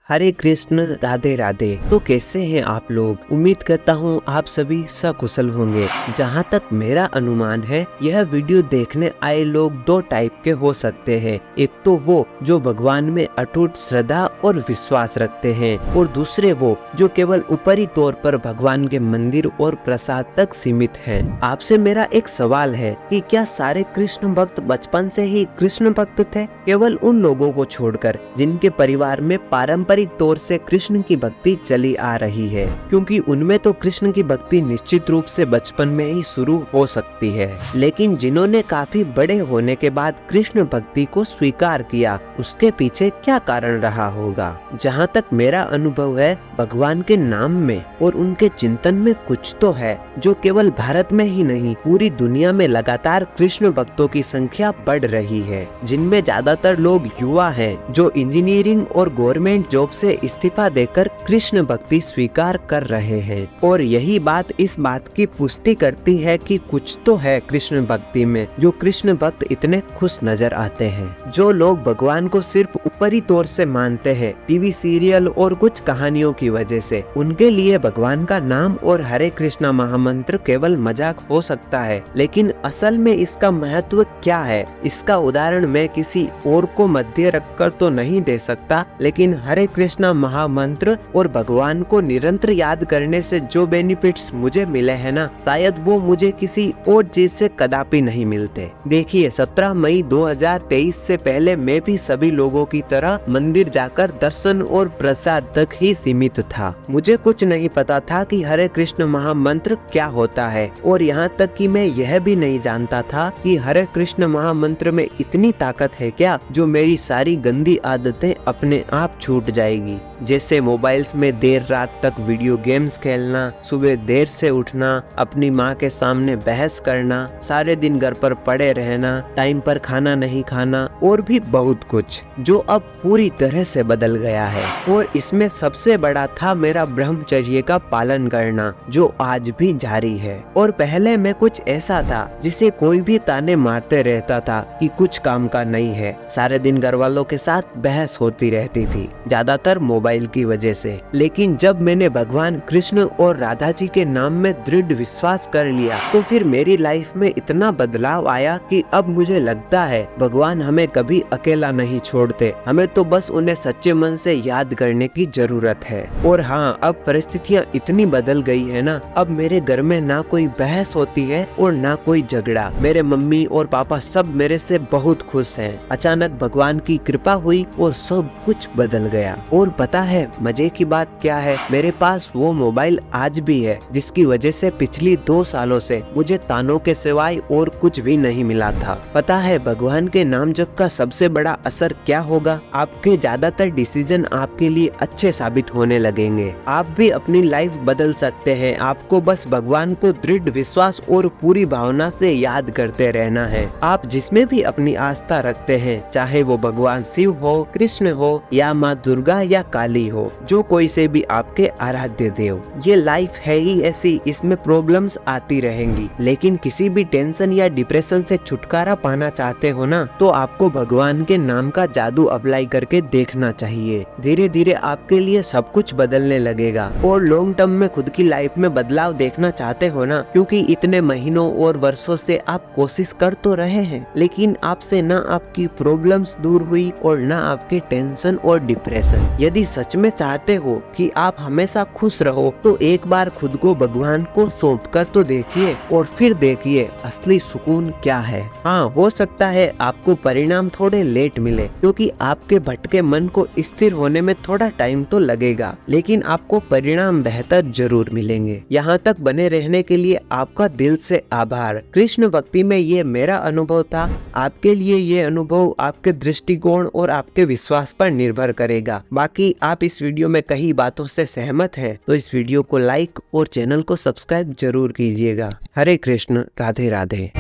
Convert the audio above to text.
हरे कृष्ण, राधे राधे। तो कैसे हैं आप लोग? उम्मीद करता हूँ आप सभी सकुशल होंगे। जहाँ तक मेरा अनुमान है, यह वीडियो देखने आए लोग दो टाइप के हो सकते हैं। एक तो वो जो भगवान में अटूट श्रद्धा और विश्वास रखते हैं, और दूसरे वो जो केवल ऊपरी तौर पर भगवान के मंदिर और प्रसाद तक सीमित हैं। आपसे मेरा एक सवाल है कि क्या सारे कृष्ण भक्त बचपन से ही कृष्ण भक्त थे? केवल उन लोगों को छोड़कर जिनके परिवार में पारंपरिक तौर से कृष्ण की भक्ति चली आ रही है, क्योंकि उनमें तो कृष्ण की भक्ति निश्चित रूप से बचपन में ही शुरू हो सकती है। लेकिन जिन्होंने काफी बड़े होने के बाद कृष्ण भक्ति को स्वीकार किया, उसके पीछे क्या कारण रहा होगा? जहाँ तक मेरा अनुभव है, भगवान के नाम में और उनके चिंतन में कुछ तो है जो केवल भारत में ही नहीं, पूरी दुनिया में लगातार कृष्ण भक्तों की संख्या बढ़ रही है, जिनमें ज्यादातर लोग युवा हैं जो इंजीनियरिंग और गवर्नमेंट जॉब से इस्तीफा देकर कृष्ण भक्ति स्वीकार कर रहे हैं। और यही बात इस बात की पुष्टि करती है कि कुछ तो है कृष्ण भक्ति में जो कृष्ण भक्त इतने खुश नजर आते हैं। जो लोग भगवान को सिर्फ ऊपरी तौर से मानते हैं, टीवी सीरियल और कुछ कहानियों की वजह से, उनके लिए भगवान का नाम और हरे कृष्णा महामंत्र केवल मजाक हो सकता है। लेकिन असल में इसका महत्व क्या है, इसका उदाहरण मैं किसी और को मध्य रखकर तो नहीं दे सकता, लेकिन हरे कृष्णा महामंत्र और भगवान को निरंतर याद करने से जो बेनिफिट्स मुझे मिले हैं ना, शायद वो मुझे किसी और चीज से कदापि नहीं मिलते। देखिए, 17 मई 2023 से पहले मैं भी सभी लोगों की तरह मंदिर जाकर दर्शन और प्रसाद तक ही सीमित था। मुझे कुछ नहीं पता था कि हरे कृष्ण महामंत्र क्या होता है, और यहाँ तक कि मैं यह भी नहीं जानता था कि हरे कृष्ण महामंत्र में इतनी ताकत है क्या जो मेरी सारी गंदी आदतें अपने आप छूट जाएगी। जैसे मोबाइल्स में देर रात तक वीडियो गेम्स खेलना, सुबह देर से उठना, अपनी माँ के सामने बहस करना, सारे दिन घर पर पड़े रहना, टाइम पर खाना नहीं खाना, और भी बहुत कुछ जो अब पूरी तरह से बदल गया है। और इसमें सबसे बड़ा था मेरा ब्रह्मचर्य का पालन करना, जो आज भी जारी है। और पहले मैं कुछ ऐसा था जिसे कोई भी ताने मारते रहता था कि कुछ काम का नहीं है। सारे दिन घर वालों के साथ बहस होती रहती थी, ज्यादातर मोबाइल की वजह से। लेकिन जब मैंने भगवान कृष्ण और राधा जी के नाम में दृढ़ विश्वास कर लिया, तो फिर मेरी लाइफ में इतना बदलाव आया कि अब मुझे लगता है भगवान हमें कभी अकेला नहीं छोड़ते, हमें तो बस उन्हें सच्चे मन से याद करने की जरूरत है। और हाँ, अब परिस्थितियाँ इतनी बदल गई है ना, अब मेरे घर में ना कोई बहस होती है और ना कोई झगड़ा। मेरे मम्मी और पापा सब मेरे से बहुत खुश हैं। अचानक भगवान की कृपा हुई और सब कुछ बदल गया। और पता है मजे की बात क्या है? मेरे पास वो मोबाइल आज भी है जिसकी वजह से पिछली 2 सालों से मुझे तानों के सिवाय और कुछ भी नहीं मिला था। पता है भगवान के नाम जप का सबसे बड़ा असर क्या होगा? आपके ज्यादातर डिसीजन आपके लिए अच्छे साबित होने लगेंगे। आप भी अपनी लाइफ बदल सकते हैं। आपको बस भगवान को दृढ़ विश्वास और पूरी भावना से याद करते रहना है। आप जिसमें भी अपनी आस्था रखते हैं, चाहे वो भगवान शिव हो, कृष्ण हो या माँ दुर्गा या काली हो, जो कोई से भी आपके आराध्य देव। ये लाइफ है ही ऐसी, इसमें प्रॉब्लम्स आती रहेंगी, लेकिन किसी भी टेंशन या डिप्रेशन से छुटकारा पाना चाहते हो ना, तो आपको भगवान के नाम का जादू अप्लाई करके देखना चाहिए। धीरे धीरे आपके लिए सब कुछ बदलने लगेगा। और लॉन्ग टर्म में खुद की लाइफ में बदलाव देखना चाहते हो ना, क्योंकि इतने महीनों और वर्षों से आप कोशिश कर तो रहे हैं, लेकिन आपसे ना आपकी प्रॉब्लम्स दूर हुई और ना आपके टेंशन और डिप्रेशन। यदि सच में चाहते हो कि आप हमेशा खुश रहो, तो एक बार खुद को भगवान को सौंप कर तो देखिए, और फिर देखिए असली सुकून क्या है। हाँ, हो सकता है आपको परिणाम थोड़े लेट मिले, क्योंकि आपके भटके मन को स्थिर होने में थोड़ा टाइम तो लगेगा, लेकिन आपको परिणाम बेहतर जरूर मिलेंगे। यहाँ तक बने रहने के लिए आपका दिल से आभार। कृष्ण भक्ति में ये मेरा अनुभव था। आपके लिए ये अनुभव आपके दृष्टिकोण और आपके विश्वास पर निर्भर करेगा। बाकी आप इस वीडियो में कई बातों से सहमत हैं, तो इस वीडियो को लाइक और चैनल को सब्सक्राइब जरूर कीजिएगा। हरे कृष्ण, राधे राधे।